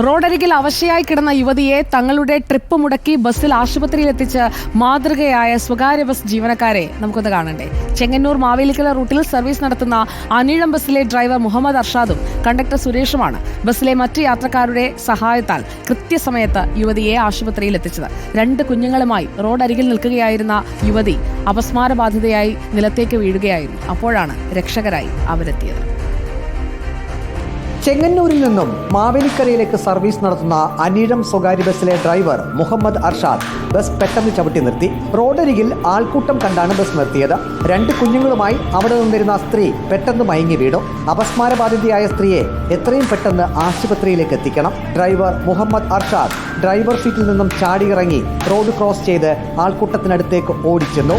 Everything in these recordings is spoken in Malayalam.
റോഡരികിൽ അവശയായി കിടന്ന യുവതിയെ തങ്ങളുടെ ട്രിപ്പ് മുടക്കി ബസ്സിൽ ആശുപത്രിയിലെത്തിച്ച് മാതൃകയായ സ്വകാര്യ ബസ് ജീവനക്കാരെ നമുക്കൊന്ന് കാണണ്ടേ. ചെങ്ങന്നൂർ മാവേലിക്കര റൂട്ടിൽ സർവീസ് നടത്തുന്ന അനിഴം ബസ്സിലെ ഡ്രൈവർ മുഹമ്മദ് അർഷാദും കണ്ടക്ടർ സുരേഷുമാണ് ബസ്സിലെ മറ്റ് യാത്രക്കാരുടെ സഹായത്താൽ കൃത്യസമയത്ത് യുവതിയെ ആശുപത്രിയിൽ എത്തിച്ചത്. 2 കുഞ്ഞുങ്ങളുമായി റോഡരികിൽ നിൽക്കുകയായിരുന്ന യുവതി അപസ്മാരബാധിതയായി നിലത്തേക്ക് വീഴുകയായിരുന്നു. അപ്പോഴാണ് രക്ഷകരായി അവരെത്തിയത്. ചെങ്ങന്നൂരിൽ നിന്നും മാവേലിക്കരയിലേക്ക് സർവീസ് നടത്തുന്ന അനിഴം സ്വകാര്യ ബസ്സിലെ ഡ്രൈവർ മുഹമ്മദ് അർഷാദ് ബസ് പെട്ടെന്ന് ചവിട്ടി നിർത്തി. റോഡരികിൽ ആൾക്കൂട്ടം കണ്ടാണ് ബസ് നിർത്തിയത്. 2 കുഞ്ഞുങ്ങളുമായി അവിടെ നിന്നിരുന്ന സ്ത്രീ പെട്ടെന്ന് മയങ്ങി വീണു. അപസ്മാരബാധിതയായ സ്ത്രീയെ എത്രയും പെട്ടെന്ന് ആശുപത്രിയിലേക്ക് എത്തിക്കണം. ഡ്രൈവർ മുഹമ്മദ് അർഷാദ് ഡ്രൈവർ സീറ്റിൽ നിന്നും ചാടിയിറങ്ങി റോഡ് ക്രോസ് ചെയ്ത് ആൾക്കൂട്ടത്തിനടുത്തേക്ക് ഓടിച്ചെന്നു.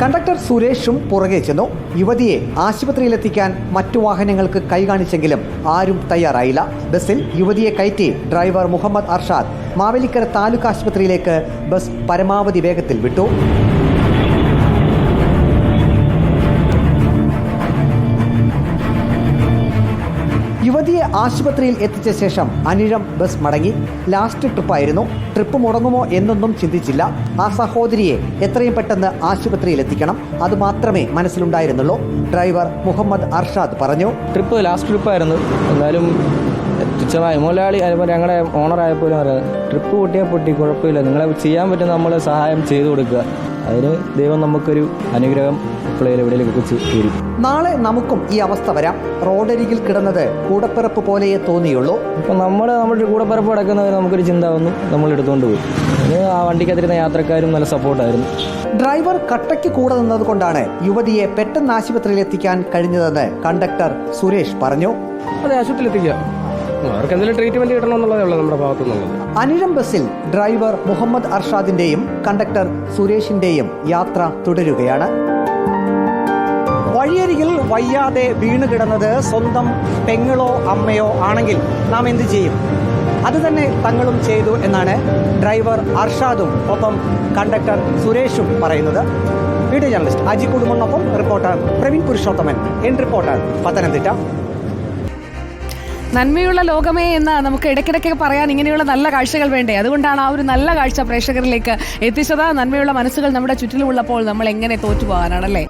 കണ്ടക്ടർ സുരേഷും പുറകെ ചെന്നു. യുവതിയെ ആശുപത്രിയിലെത്തിക്കാൻ മറ്റു വാഹനങ്ങൾക്ക് കൈകാണിച്ചെങ്കിലും ആരും തയ്യാറായില്ല. ബസ്സിൽ യുവതിയെ കയറ്റി ഡ്രൈവർ മുഹമ്മദ് അർഷാദ് മാവേലിക്കര താലൂക്ക് ആശുപത്രിയിലേക്ക് ബസ് പരമാവധി വേഗത്തിൽ വിട്ടു. യുവതിയെ ആശുപത്രിയിൽ എത്തിച്ച ശേഷം അനിഴം ബസ് മടങ്ങി. ലാസ്റ്റ് ട്രിപ്പായിരുന്നു. ട്രിപ്പ് മുടങ്ങുമോ എന്നൊന്നും ചിന്തിച്ചില്ല. ആ സഹോദരിയെ എത്രയും പെട്ടെന്ന് ആശുപത്രിയിൽ എത്തിക്കണം, അതുമാത്രമേ മനസ്സിലുണ്ടായിരുന്നുള്ളൂ. ഡ്രൈവർ മുഹമ്മദ് അർഷാദ് പറഞ്ഞു. ലാസ്റ്റ് ട്രിപ്പായിരുന്നു. എന്നാലും തുച്ഛമായി മുതലാളി അതുപോലെ ഞങ്ങളുടെ ഓണറായപ്പോലും അറിയാം, ട്രിപ്പ് പൊട്ടിയാൽ പൊട്ടി, കുഴപ്പമില്ല, നിങ്ങളെ ചെയ്യാൻ പറ്റുന്ന നമ്മൾ സഹായം ചെയ്തു കൊടുക്കുക. അതിന് ദൈവം നമുക്കൊരു അനുഗ്രഹം എവിടെയെങ്കിലും തരും. നാളെ നമുക്കും ഈ അവസ്ഥ വരാം. റോഡരികിൽ കിടന്നത് കൂടപ്പിറപ്പ് പോലെയേ തോന്നിയുള്ളൂ. ഇപ്പം നമ്മുടെ കൂടപ്പിറപ്പ് കിടക്കുന്നത് നമുക്കൊരു ചിന്ത വന്നു, നമ്മൾ എടുത്തുകൊണ്ട് പോയി. ആ വണ്ടിക്കകത്തിരുന്ന യാത്രക്കാരും നല്ല സപ്പോർട്ടായിരുന്നു. ഡ്രൈവർ കട്ടയ്ക്ക് കൂടെ നിന്നത് കൊണ്ടാണ് യുവതിയെ പെട്ടെന്ന് ആശുപത്രിയിൽ എത്തിക്കാൻ കഴിഞ്ഞതെന്ന് കണ്ടക്ടർ സുരേഷ് പറഞ്ഞു. അതെ, ആശുപത്രിയിൽ എത്തിക്കുക, അവർക്ക് എന്തെങ്കിലും ട്രീറ്റ്മെന്റ് കിട്ടണം എന്നുള്ളതേ ഉള്ളൂ നമ്മുടെ ഭാഗത്തുനിന്നുള്ളത്. അനിഴം ബസ്സിൽ ഡ്രൈവർ മുഹമ്മദ് അർഷാദിന്റെയും കണ്ടക്ടർ സുരേഷിന്റെയും യാത്ര തുടരുകയാണ്. വഴിയരികിൽ വയ്യാതെ വീണുകിടന്നത് സ്വന്തം പെങ്ങളോ അമ്മയോ ആണെങ്കിൽ നാം എന്ത് ചെയ്യും? അതുതന്നെ തങ്ങളും ചെയ്തു എന്നാണ് ഡ്രൈവർ അർഷാദും ഒപ്പം കണ്ടക്ടർ സുരേഷും പറയുന്നത്. വീഡിയോ ജേർണലിസ്റ്റ് അജി കുടുംബനൊപ്പം reporter Praveen Purushothaman, N reporter, Pathanamthitta. നന്മയുള്ള ലോകമേ എന്ന് നമുക്ക് ഇടയ്ക്കിടയ്ക്ക് പറയാൻ ഇങ്ങനെയുള്ള നല്ല കാഴ്ചകൾ വേണ്ടേ? അതുകൊണ്ടാണ് ആ ഒരു നല്ല കാഴ്ച പ്രേക്ഷകരിലേക്ക് എത്തിച്ചത്. നന്മയുള്ള മനസ്സുകൾ നമ്മുടെ ചുറ്റിലുമുള്ളപ്പോൾ നമ്മൾ എങ്ങനെ തോറ്റുപോകാനാണല്ലേ?